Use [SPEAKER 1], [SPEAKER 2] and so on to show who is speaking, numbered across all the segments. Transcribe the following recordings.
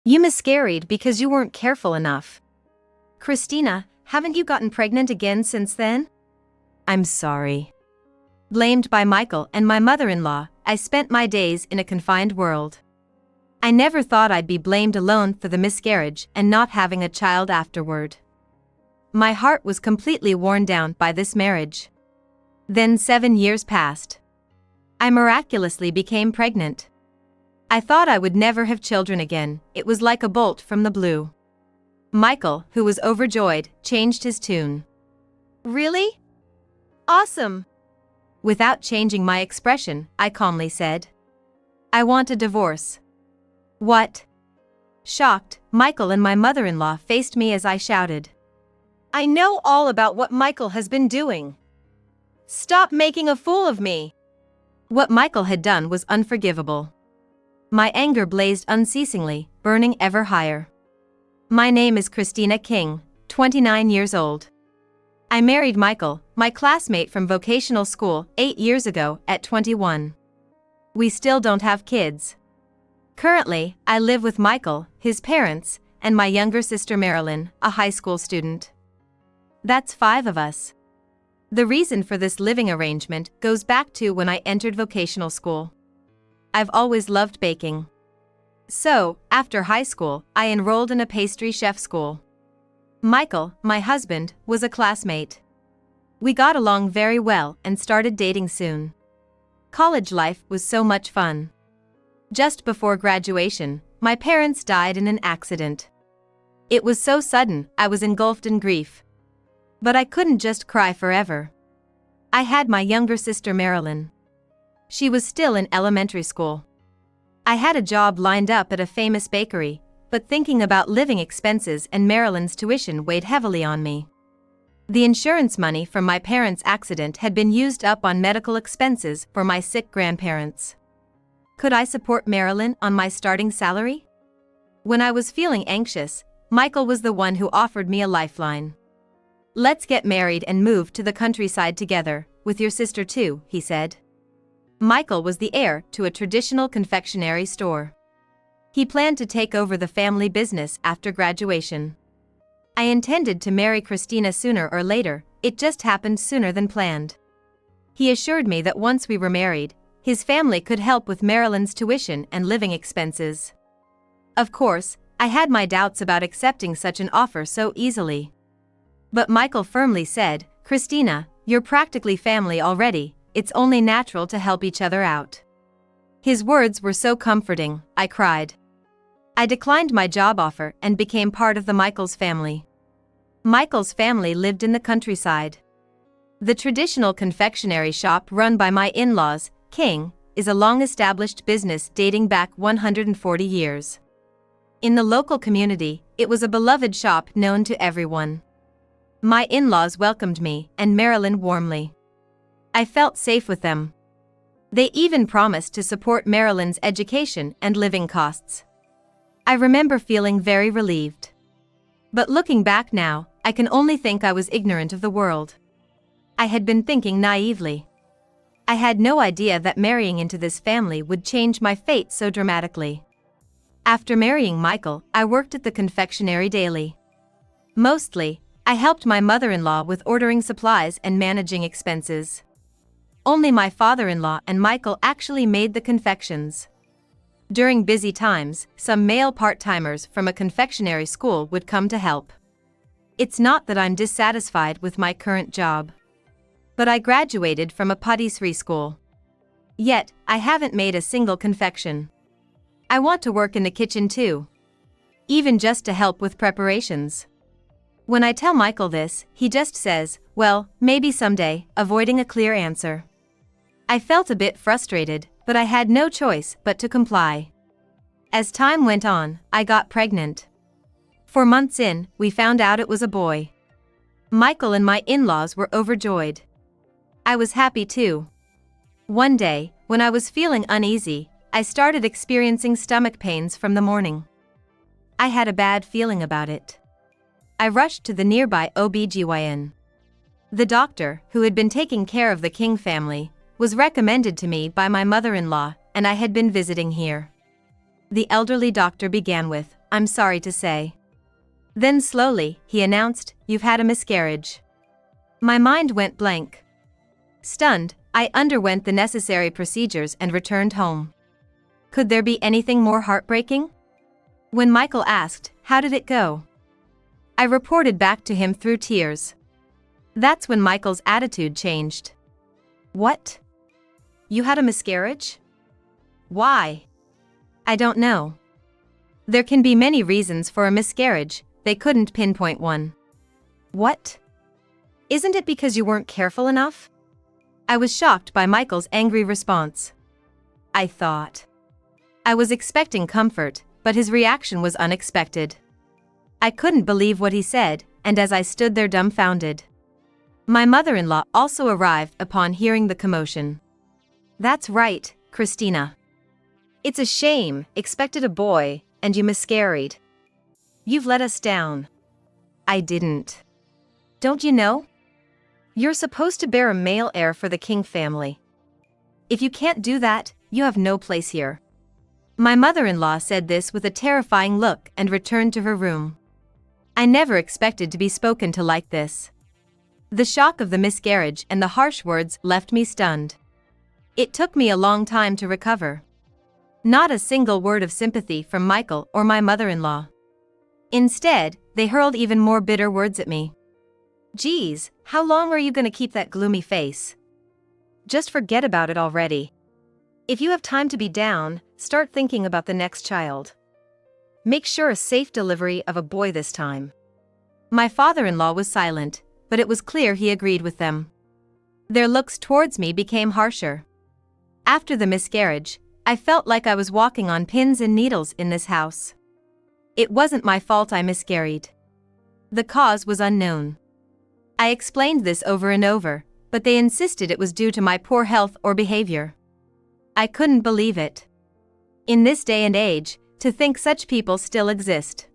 [SPEAKER 1] You miscarried because you weren't careful enough. Christina, haven't you gotten pregnant again since then? I'm sorry. Blamed by Michael and my mother-in-law, I spent my days in a confined world. I never thought I'd be blamed alone for the miscarriage and not having a child afterward. My heart was completely worn down by this marriage. Then 7 years passed. I miraculously became pregnant. I thought I would never have children again. It was like a bolt from the blue. Michael, who was overjoyed, changed his tune. Really? Awesome. Without changing my expression, I calmly said, I want a divorce. What? Shocked, Michael and my mother-in-law faced me as I shouted, I know all about what Michael has been doing. Stop making a fool of me. What Michael had done was unforgivable. My anger blazed unceasingly, burning ever higher. My name is Christina King, 29 years old. I married Michael, my classmate from vocational school, 8 years ago, at 21. We still don't have kids. Currently, I live with Michael, his parents, and my younger sister Marilyn, a high school student. That's 5 of us. The reason for this living arrangement goes back to when I entered vocational school. I've always loved baking. So, after high school, I enrolled in a pastry chef school. Michael, my husband, was a classmate. We got along very well and started dating soon. College life was so much fun. Just before graduation, my parents died in an accident. It was so sudden, I was engulfed in grief. But I couldn't just cry forever. I had my younger sister Marilyn. She was still in elementary school. I had a job lined up at a famous bakery, but thinking about living expenses and Marilyn's tuition weighed heavily on me. The insurance money from my parents' accident had been used up on medical expenses for my sick grandparents. Could I support Marilyn on my starting salary? When I was feeling anxious, Michael was the one who offered me a lifeline. Let's get married and move to the countryside together, with your sister too, he said. Michael was the heir to a traditional confectionery store. He planned to take over the family business after graduation. I intended to marry Christina sooner or later, it just happened sooner than planned. He assured me that once we were married, his family could help with Marilyn's tuition and living expenses. Of course, I had my doubts about accepting such an offer so easily. But Michael firmly said, Christina, you're practically family already, it's only natural to help each other out. His words were so comforting, I cried. I declined my job offer and became part of the Michaels family. Michael's family lived in the countryside. The traditional confectionery shop run by my in-laws, King, is a long-established business dating back 140 years. In the local community, it was a beloved shop known to everyone. My in-laws welcomed me and Marilyn warmly. I felt safe with them. They even promised to support Marilyn's education and living costs. I remember feeling very relieved. But looking back now, I can only think I was ignorant of the world. I had been thinking naively. I had no idea that marrying into this family would change my fate so dramatically. After marrying Michael, I worked at the confectionery daily. Mostly, I helped my mother-in-law with ordering supplies and managing expenses. Only my father-in-law and Michael actually made the confections. During busy times, some male part-timers from a confectionery school would come to help. It's not that I'm dissatisfied with my current job. But I graduated from a patisserie school. Yet, I haven't made a single confection. I want to work in the kitchen too. Even just to help with preparations. When I tell Michael this, he just says, well, maybe someday, avoiding a clear answer. I felt a bit frustrated, but I had no choice but to comply. As time went on, I got pregnant. 4 months in, we found out it was a boy. Michael and my in-laws were overjoyed. I was happy too. One day, when I was feeling uneasy, I started experiencing stomach pains from the morning. I had a bad feeling about it. I rushed to the nearby OB/GYN. The doctor, who had been taking care of the King family, was recommended to me by my mother-in-law, and I had been visiting here. the elderly doctor began with, "I'm sorry to say." Then slowly, he announced, "You've had a miscarriage." My mind went blank. Stunned, I underwent the necessary procedures and returned home. Could there be anything more heartbreaking? When Michael asked, "How did it go?" I reported back to him through tears. That's when Michael's attitude changed. "What? You had a miscarriage? Why?" "I don't know. There can be many reasons for a miscarriage, they couldn't pinpoint one." "What? Isn't it because you weren't careful enough?" I was shocked by Michael's angry response. I thought. I was expecting comfort, but his reaction was unexpected. I couldn't believe what he said, and as I stood there dumbfounded. My mother-in-law also arrived upon hearing the commotion. "That's right, Christina. It's a shame, expected a boy, and you miscarried. You've let us down." "I didn't. Don't you know? You're supposed to bear a male heir for the King family. If you can't do that, you have no place here." My mother-in-law said this with a terrifying look and returned to her room. I never expected to be spoken to like this. The shock of the miscarriage and the harsh words left me stunned. It took me a long time to recover. Not a single word of sympathy from Michael or my mother-in-law. Instead, they hurled even more bitter words at me. "Geez, how long are you gonna keep that gloomy face? Just forget about it already. If you have time to be down, start thinking about the next child. Make sure a safe delivery of a boy this time." My father-in-law was silent, but it was clear he agreed with them. Their looks towards me became harsher. After the miscarriage, I felt like I was walking on pins and needles in this house. It wasn't my fault I miscarried. The cause was unknown. I explained this over and over, but they insisted it was due to my poor health or behavior. I couldn't believe it. In this day and age, to think such people still exist.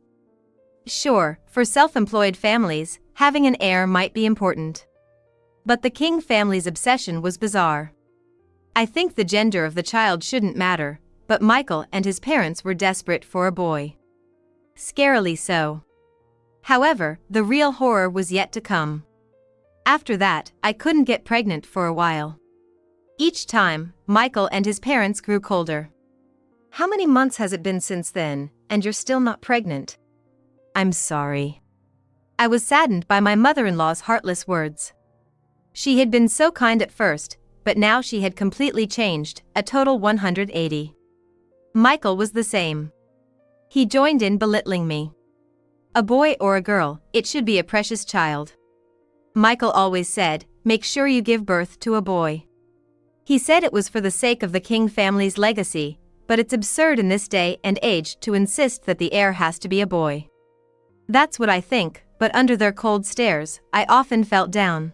[SPEAKER 1] Sure, for self-employed families, having an heir might be important. But the King family's obsession was bizarre. I think the gender of the child shouldn't matter, but Michael and his parents were desperate for a boy. Scarily so. However, the real horror was yet to come. After that, I couldn't get pregnant for a while. Each time, Michael and his parents grew colder. "How many months has it been since then, and you're still not pregnant?" "I'm sorry." I was saddened by my mother-in-law's heartless words. She had been so kind at first, but now she had completely changed, a total 180. Michael was the same. He joined in belittling me. A boy or a girl, it should be a precious child. Michael always said, "Make sure you give birth to a boy." He said it was for the sake of the King family's legacy, but it's absurd in this day and age to insist that the heir has to be a boy. That's what I think, but under their cold stares, I often felt down.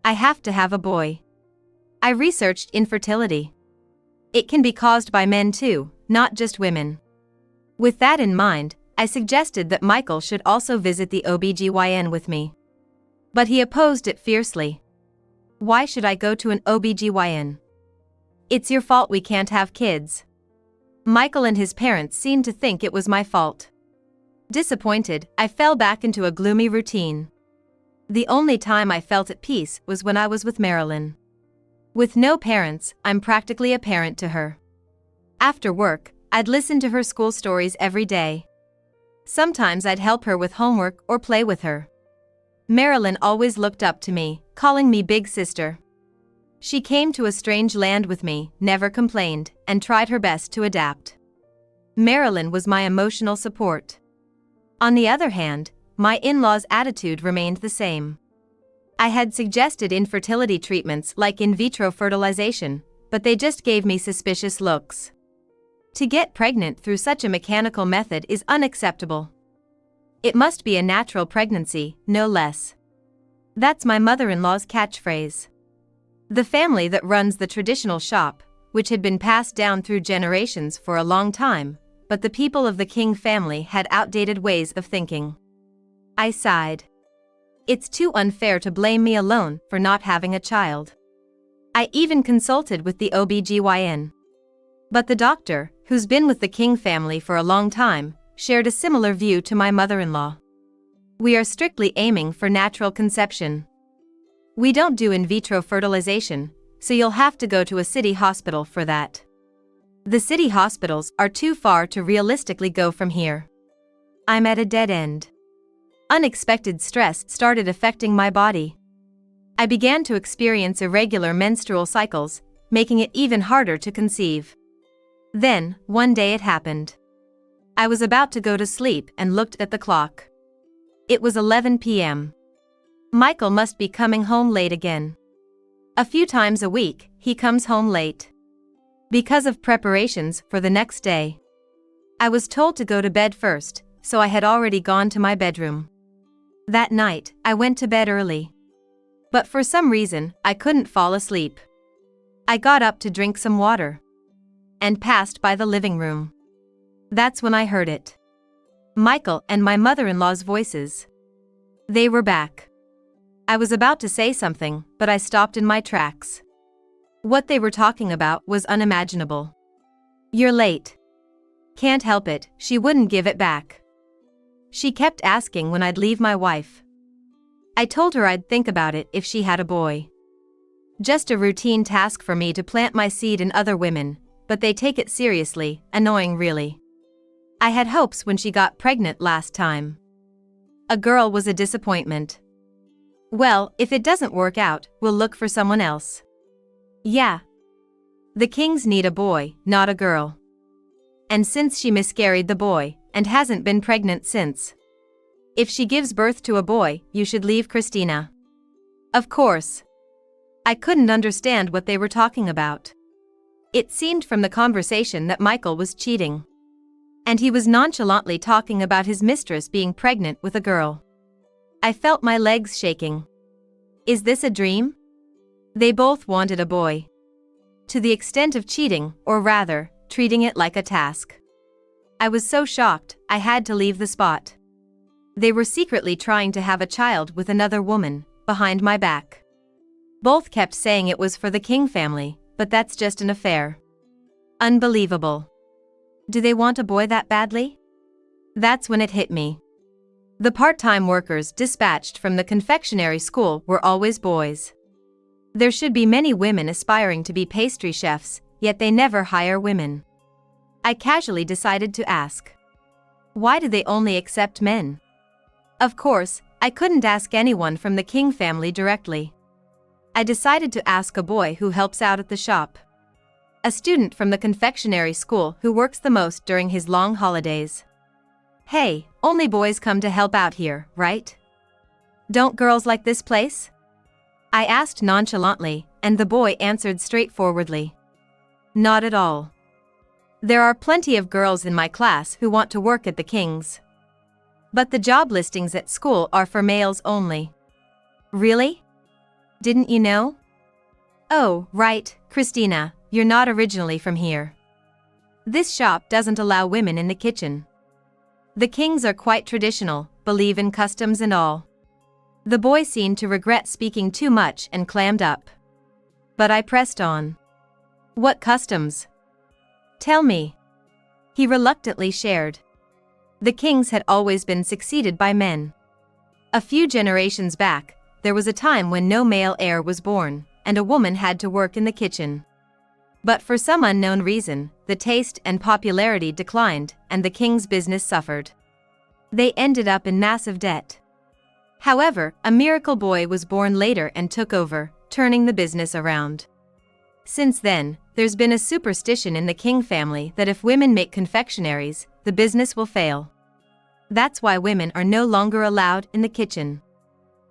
[SPEAKER 1] I have to have a boy. I researched infertility. It can be caused by men too, not just women. With that in mind, I suggested that Michael should also visit the OBGYN with me. But he opposed it fiercely. "Why should I go to an OBGYN? It's your fault we can't have kids." Michael and his parents seemed to think it was my fault. Disappointed, I fell back into a gloomy routine. The only time I felt at peace was when I was with Marilyn. With no parents, I'm practically a parent to her. After work, I'd listen to her school stories every day. Sometimes I'd help her with homework or play with her. Marilyn always looked up to me, calling me big sister. She came to a strange land with me, never complained, and tried her best to adapt. Marilyn was my emotional support. On the other hand, my in-laws' attitude remained the same. I had suggested infertility treatments like in vitro fertilization, but they just gave me suspicious looks. To get pregnant through such a mechanical method is unacceptable. It must be a natural pregnancy, no less. That's my mother-in-law's catchphrase. The family that runs the traditional shop, which had been passed down through generations for a long time, but the people of the King family had outdated ways of thinking. I sighed. It's too unfair to blame me alone for not having a child. I even consulted with the OBGYN. But the doctor, who's been with the King family for a long time, shared a similar view to my mother-in-law. We are strictly aiming for natural conception. We don't do in vitro fertilization, so you'll have to go to a city hospital for that. The city hospitals are too far to realistically go from here. I'm at a dead end. Unexpected stress started affecting my body. I began to experience irregular menstrual cycles, making it even harder to conceive. Then, one day it happened. I was about to go to sleep and looked at the clock. It was 11 p.m. Michael must be coming home late again. A few times a week, he comes home late. Because of preparations for the next day. I was told to go to bed first, so I had already gone to my bedroom. That night, I went to bed early. But for some reason, I couldn't fall asleep. I got up to drink some water. And passed by the living room. That's when I heard it. Michael and my mother-in-law's voices. They were back. I was about to say something, but I stopped in my tracks. What they were talking about was unimaginable. You're late. Can't help it, she wouldn't give it back. She kept asking when I'd leave my wife. I told her I'd think about it if she had a boy. Just a routine task for me to plant my seed in other women, but they take it seriously, annoying really. I had hopes when she got pregnant last time. A girl was a disappointment. Well, if it doesn't work out, we'll look for someone else. Yeah. The Kings need a boy, not a girl. And since she miscarried the boy, and hasn't been pregnant since. If she gives birth to a boy, you should leave Christina. Of course. I couldn't understand what they were talking about. It seemed from the conversation that Michael was cheating. And he was nonchalantly talking about his mistress being pregnant with a girl. I felt my legs shaking. Is this a dream? They both wanted a boy. To the extent of cheating, or rather, treating it like a task. I was so shocked, I had to leave the spot. They were secretly trying to have a child with another woman, behind my back. Both kept saying it was for the King family, but that's just an affair. Unbelievable. Do they want a boy that badly? That's when it hit me. The part-time workers dispatched from the confectionery school were always boys. There should be many women aspiring to be pastry chefs, yet they never hire women. I casually decided to ask. Why do they only accept men? Of course, I couldn't ask anyone from the King family directly. I decided to ask a boy who helps out at the shop. A student from the confectionery school who works the most during his long holidays. Hey, only boys come to help out here, right? Don't girls like this place? I asked nonchalantly, and the boy answered straightforwardly. Not at all. There are plenty of girls in my class who want to work at the Kings. But the job listings at school are for males only. Really? Didn't you know? Oh, right, Christina, you're not originally from here. This shop doesn't allow women in the kitchen. The Kings are quite traditional, believe in customs and all. The boy seemed to regret speaking too much and clammed up. But I pressed on. What customs? Tell me. He reluctantly shared. The Kings had always been succeeded by men. A few generations back, there was a time when no male heir was born, and a woman had to work in the kitchen. But for some unknown reason, the taste and popularity declined, and the King's business suffered. They ended up in massive debt. However, a miracle boy was born later and took over, turning the business around. Since then, there's been a superstition in the King family that if women make confectionaries, the business will fail. That's why women are no longer allowed in the kitchen.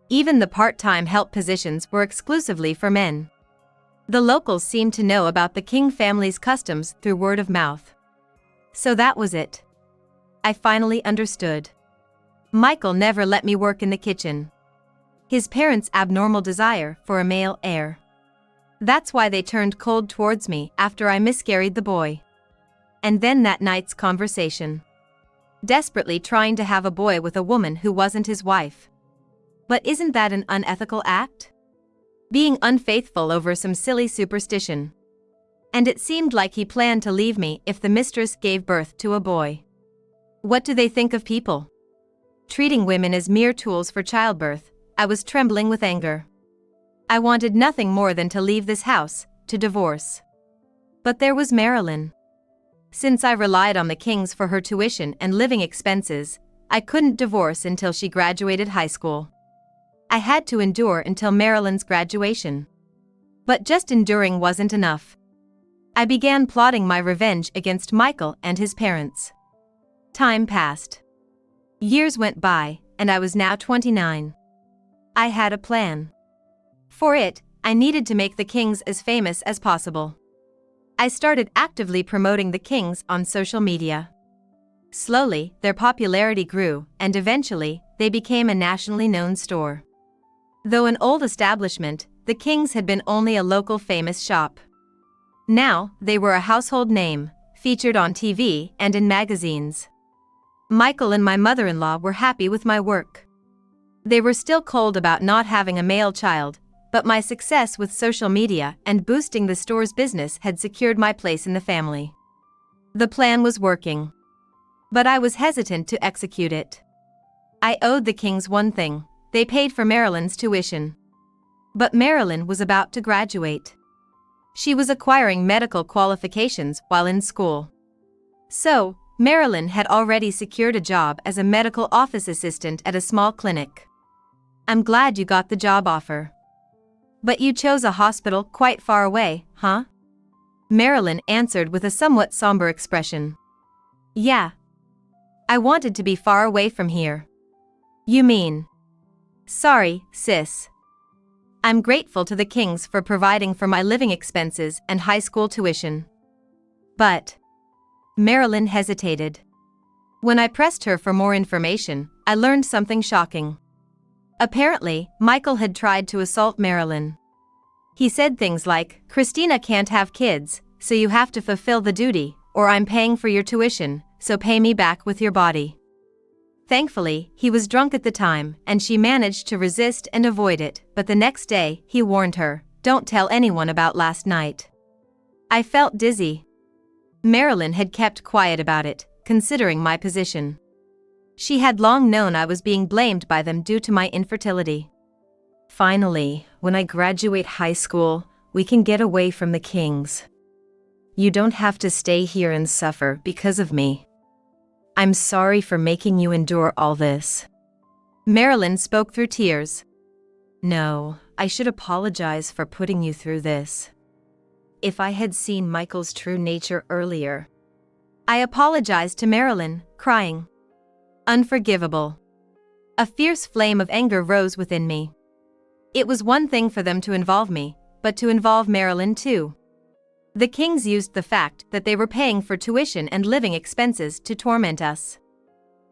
[SPEAKER 1] Even the part-time help positions were exclusively for men. The locals seemed to know about the King family's customs through word of mouth. So that was it. I finally understood. Michael never let me work in the kitchen. His parents' abnormal desire for a male heir. That's why they turned cold towards me after I miscarried the boy. And then that night's conversation. Desperately trying to have a boy with a woman who wasn't his wife. But isn't that an unethical act? Being unfaithful over some silly superstition. And it seemed like he planned to leave me if the mistress gave birth to a boy. What do they think of people? Treating women as mere tools for childbirth, I was trembling with anger. I wanted nothing more than to leave this house, to divorce. But there was Marilyn. Since I relied on the Kings for her tuition and living expenses, I couldn't divorce until she graduated high school. I had to endure until Marilyn's graduation. But just enduring wasn't enough. I began plotting my revenge against Michael and his parents. Time passed. Years went by, and I was now 29. I had a plan. For it, I needed to make the Kings as famous as possible. I started actively promoting the Kings on social media. Slowly, their popularity grew, and eventually, they became a nationally known store. Though an old establishment, the Kings had been only a local famous shop. Now, they were a household name, featured on TV and in magazines. Michael and my mother-in-law were happy with my work. They were still cold about not having a male child, but my success with social media and boosting the store's business had secured my place in the family. The plan was working. But I was hesitant to execute it. I owed the Kings one thing: they paid for Marilyn's tuition. But Marilyn was about to graduate. She was acquiring medical qualifications while in school. So, Marilyn had already secured a job as a medical office assistant at a small clinic. I'm glad you got the job offer. But you chose a hospital quite far away, huh? Marilyn answered with a somewhat somber expression. Yeah. I wanted to be far away from here. You mean? Sorry, sis. I'm grateful to the Kings for providing for my living expenses and high school tuition. But Marilyn hesitated. When I pressed her for more information, I learned something shocking. Apparently, Michael had tried to assault Marilyn. He said things like, "Christina can't have kids, so you have to fulfill the duty, or I'm paying for your tuition, so pay me back with your body." Thankfully, he was drunk at the time, and she managed to resist and avoid it, but the next day, he warned her, "Don't tell anyone about last night." I felt dizzy. Marilyn had kept quiet about it, considering my position. She had long known I was being blamed by them due to my infertility. Finally, when I graduate high school, we can get away from the Kings. You don't have to stay here and suffer because of me. I'm sorry for making you endure all this. Marilyn spoke through tears. No, I should apologize for putting you through this. If I had seen Michael's true nature earlier. I apologized to Marilyn, crying. Unforgivable. A fierce flame of anger rose within me. It was one thing for them to involve me, but to involve Marilyn too. The Kings used the fact that they were paying for tuition and living expenses to torment us.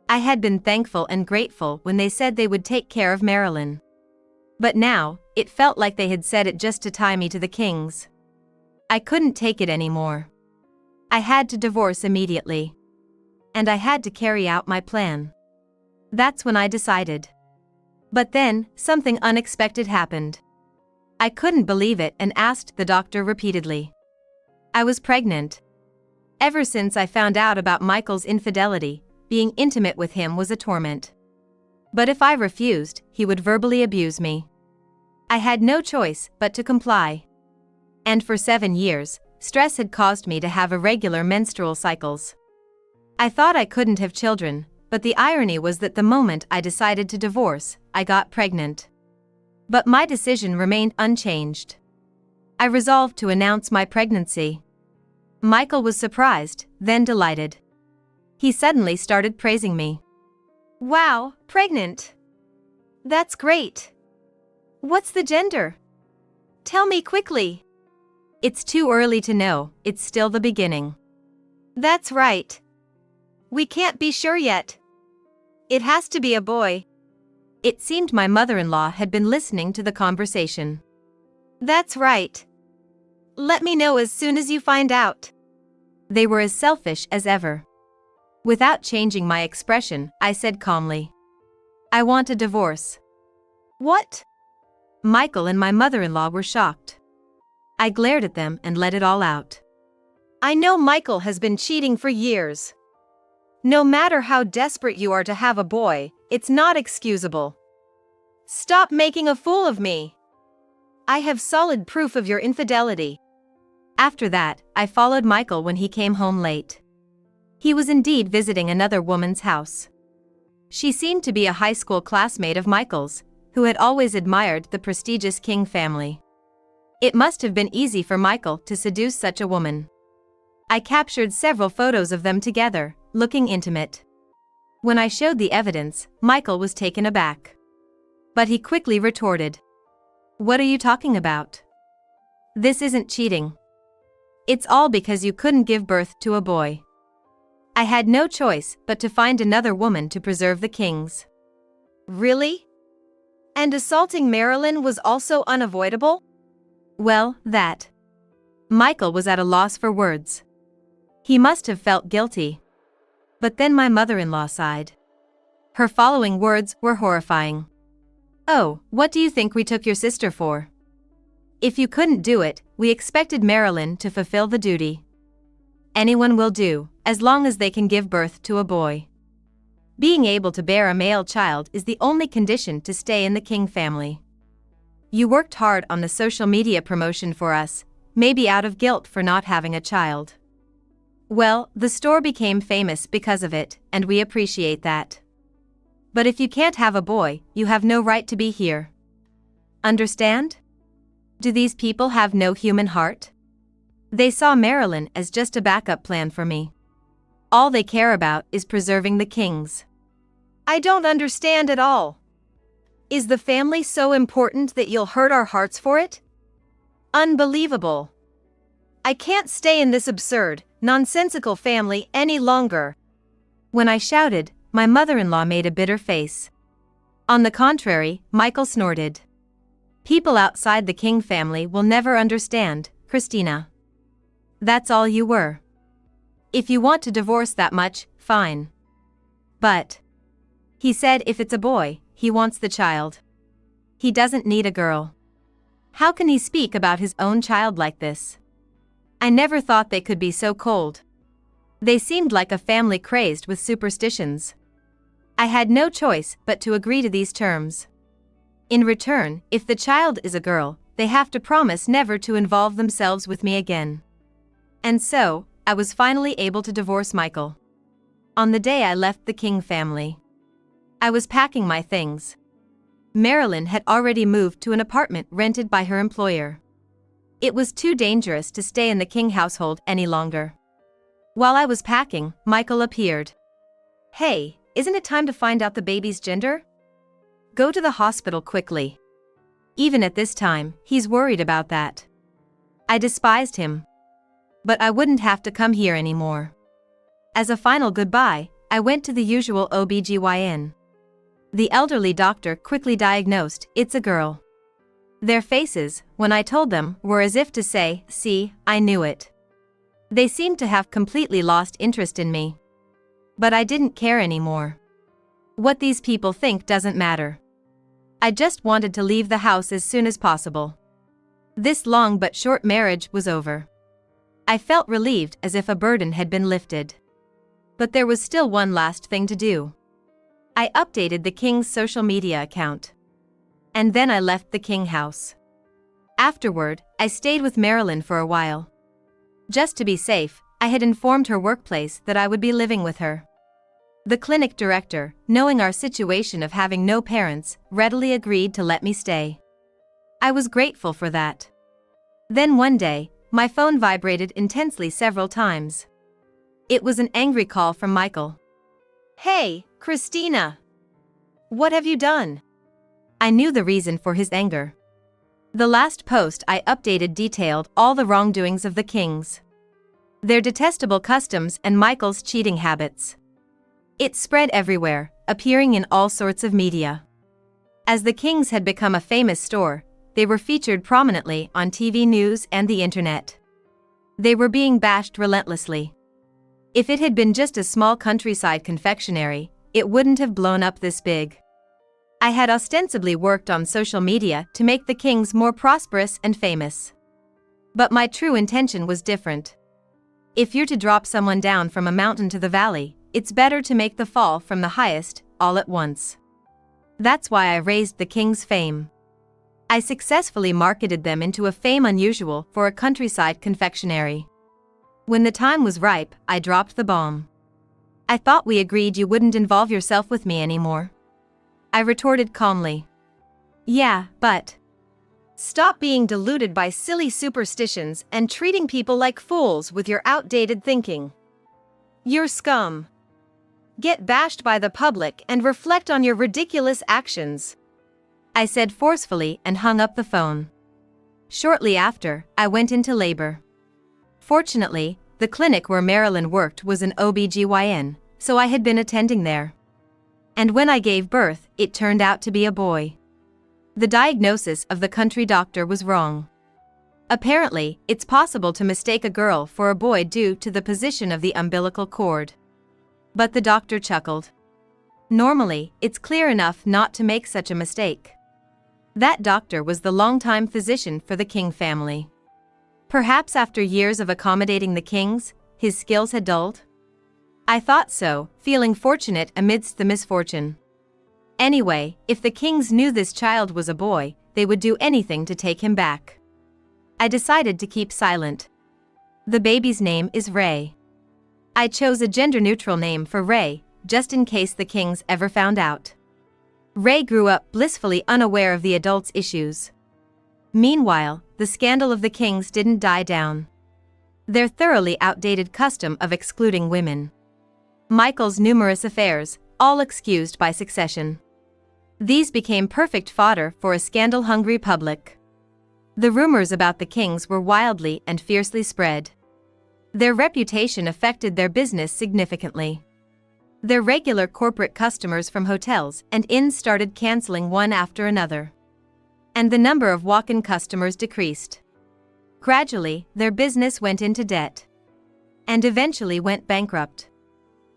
[SPEAKER 1] I had been thankful and grateful when they said they would take care of Marilyn. But now, it felt like they had said it just to tie me to the Kings. I couldn't take it anymore. I had to divorce immediately. And I had to carry out my plan. That's when I decided. But then, something unexpected happened. I couldn't believe it and asked the doctor repeatedly. I was pregnant. Ever since I found out about Michael's infidelity, being intimate with him was a torment. But if I refused, he would verbally abuse me. I had no choice but to comply. And for 7 years, stress had caused me to have irregular menstrual cycles. I thought I couldn't have children, but the irony was that the moment I decided to divorce, I got pregnant. But my decision remained unchanged. I resolved to announce my pregnancy. Michael was surprised, then delighted. He suddenly started praising me. Wow, pregnant! That's great! What's the gender? Tell me quickly! It's too early to know, it's still the beginning. That's right. We can't be sure yet. It has to be a boy. It seemed my mother-in-law had been listening to the conversation. That's right. Let me know as soon as you find out. They were as selfish as ever. Without changing my expression, I said calmly. I want a divorce. What? Michael and my mother-in-law were shocked. I glared at them and let it all out. I know Michael has been cheating for years. No matter how desperate you are to have a boy, it's not excusable. Stop making a fool of me. I have solid proof of your infidelity. After that, I followed Michael when he came home late. He was indeed visiting another woman's house. She seemed to be a high school classmate of Michael's, who had always admired the prestigious King family. It must have been easy for Michael to seduce such a woman. I captured several photos of them together, looking intimate. When I showed the evidence, Michael was taken aback. But he quickly retorted. What are you talking about? This isn't cheating. It's all because you couldn't give birth to a boy. I had no choice but to find another woman to preserve the Kings. Really? And assaulting Marilyn was also unavoidable? Well, that. Michael was at a loss for words. He must have felt guilty. But then my mother-in-law sighed. Her following words were horrifying. Oh, what do you think we took your sister for? If you couldn't do it, we expected Marilyn to fulfill the duty. Anyone will do, as long as they can give birth to a boy. Being able to bear a male child is the only condition to stay in the King family. You worked hard on the social media promotion for us, maybe out of guilt for not having a child. Well, the store became famous because of it, and we appreciate that. But if you can't have a boy, you have no right to be here. Understand? Do these people have no human heart? They saw Marilyn as just a backup plan for me. All they care about is preserving the Kings. I don't understand at all. Is the family so important that you'll hurt our hearts for it? Unbelievable. I can't stay in this absurd, nonsensical family any longer. When I shouted, my mother-in-law made a bitter face. On the contrary, Michael snorted. People outside the King family will never understand, Christina. That's all you were. If you want to divorce that much, fine. But, he said if it's a boy, he wants the child. He doesn't need a girl. How can he speak about his own child like this? I never thought they could be so cold. They seemed like a family crazed with superstitions. I had no choice but to agree to these terms. In return, if the child is a girl, they have to promise never to involve themselves with me again. And so, I was finally able to divorce Michael. On the day I left the King family, I was packing my things. Marilyn had already moved to an apartment rented by her employer. It was too dangerous to stay in the King household any longer. While I was packing, Michael appeared. Hey, isn't it time to find out the baby's gender? Go to the hospital quickly. Even at this time, he's worried about that. I despised him. But I wouldn't have to come here anymore. As a final goodbye, I went to the usual OBGYN. The elderly doctor quickly diagnosed, it's a girl. Their faces, when I told them, were as if to say, see, I knew it. They seemed to have completely lost interest in me. But I didn't care anymore. What these people think doesn't matter. I just wanted to leave the house as soon as possible. This long but short marriage was over. I felt relieved as if a burden had been lifted. But there was still one last thing to do. I updated the King's social media account. And then I left the King house. Afterward, I stayed with Marilyn for a while. Just to be safe, I had informed her workplace that I would be living with her. The clinic director, knowing our situation of having no parents, readily agreed to let me stay. I was grateful for that. Then one day, my phone vibrated intensely several times. It was an angry call from Michael. Hey, Christina! What have you done? I knew the reason for his anger. The last post I updated detailed all the wrongdoings of the Kings. Their detestable customs and Michael's cheating habits. It spread everywhere, appearing in all sorts of media. As the Kings had become a famous store, they were featured prominently on TV news and the internet. They were being bashed relentlessly. If it had been just a small countryside confectionery, it wouldn't have blown up this big. I had ostensibly worked on social media to make the Kings more prosperous and famous. But my true intention was different. If you're to drop someone down from a mountain to the valley, it's better to make the fall from the highest, all at once. That's why I raised the king's fame. I successfully marketed them into a fame unusual for a countryside confectionery. When the time was ripe, I dropped the bomb. I thought we agreed you wouldn't involve yourself with me anymore. I retorted calmly. Yeah, but... Stop being deluded by silly superstitions and treating people like fools with your outdated thinking. You're scum. Get bashed by the public and reflect on your ridiculous actions, I said forcefully and hung up the phone. Shortly after, I went into labor. Fortunately, the clinic where Marilyn worked was an OB/GYN, so I had been attending there. And when I gave birth, it turned out to be a boy. The diagnosis of the country doctor was wrong. Apparently, it's possible to mistake a girl for a boy due to the position of the umbilical cord. But the doctor chuckled. Normally, it's clear enough not to make such a mistake. That doctor was the longtime physician for the King family. Perhaps after years of accommodating the Kings, his skills had dulled? I thought so, feeling fortunate amidst the misfortune. Anyway, if the Kings knew this child was a boy, they would do anything to take him back. I decided to keep silent. The baby's name is Ray. I chose a gender-neutral name for Ray, just in case the Kings ever found out. Ray grew up blissfully unaware of the adults' issues. Meanwhile, the scandal of the Kings didn't die down. Their thoroughly outdated custom of excluding women. Michael's numerous affairs, all excused by succession. These became perfect fodder for a scandal-hungry public. The rumors about the Kings were wildly and fiercely spread. Their reputation affected their business significantly. Their regular corporate customers from hotels and inns started canceling one after another. And the number of walk-in customers decreased. Gradually, their business went into debt. And eventually went bankrupt.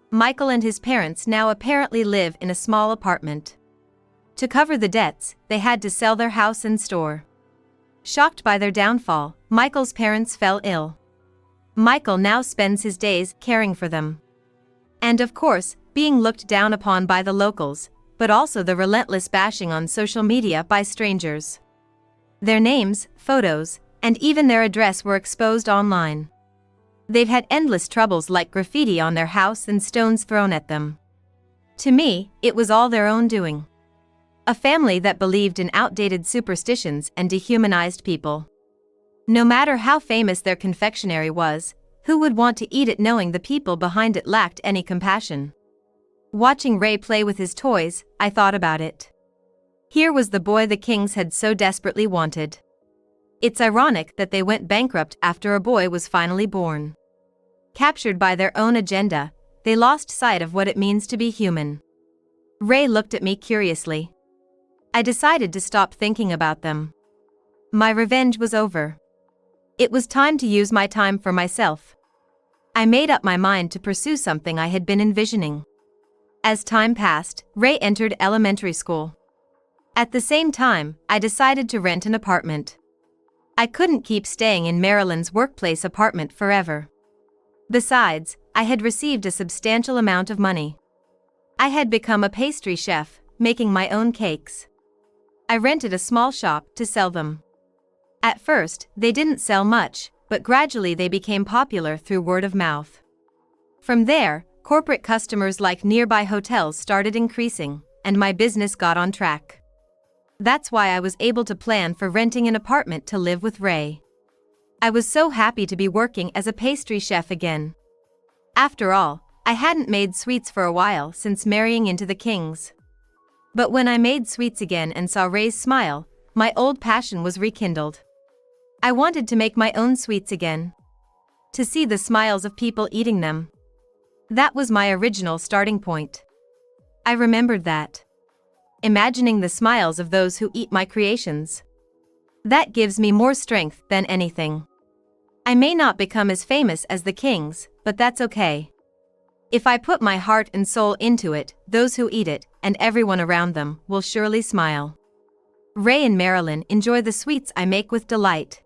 [SPEAKER 1] Michael and his parents now apparently live in a small apartment. To cover the debts, they had to sell their house and store. Shocked by their downfall, Michael's parents fell ill. Michael now spends his days caring for them. And of course, being looked down upon by the locals, but also the relentless bashing on social media by strangers. Their names, photos, and even their address were exposed online. They've had endless troubles like graffiti on their house and stones thrown at them. To me, it was all their own doing. A family that believed in outdated superstitions and dehumanized people. No matter how famous their confectionery was, who would want to eat it knowing the people behind it lacked any compassion? Watching Ray play with his toys, I thought about it. Here was the boy the Kings had so desperately wanted. It's ironic that they went bankrupt after a boy was finally born. Captured by their own agenda, they lost sight of what it means to be human. Ray looked at me curiously. I decided to stop thinking about them. My revenge was over. It was time to use my time for myself. I made up my mind to pursue something I had been envisioning. As time passed, Ray entered elementary school. At the same time, I decided to rent an apartment. I couldn't keep staying in Marilyn's workplace apartment forever. Besides, I had received a substantial amount of money. I had become a pastry chef, making my own cakes. I rented a small shop to sell them. At first, they didn't sell much, but gradually they became popular through word of mouth. From there, corporate customers like nearby hotels started increasing, and my business got on track. That's why I was able to plan for renting an apartment to live with Ray. I was so happy to be working as a pastry chef again. After all, I hadn't made sweets for a while since marrying into the Kings. But when I made sweets again and saw Ray's smile, my old passion was rekindled. I wanted to make my own sweets again. To see the smiles of people eating them. That was my original starting point. I remembered that. Imagining the smiles of those who eat my creations. That gives me more strength than anything. I may not become as famous as the Kings, but that's okay. If I put my heart and soul into it, those who eat it, and everyone around them, will surely smile. Ray and Marilyn enjoy the sweets I make with delight.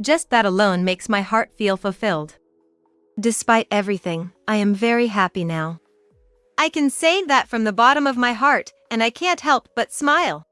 [SPEAKER 1] Just that alone makes my heart feel fulfilled. Despite everything, I am very happy now. I can say that from the bottom of my heart, and I can't help but smile.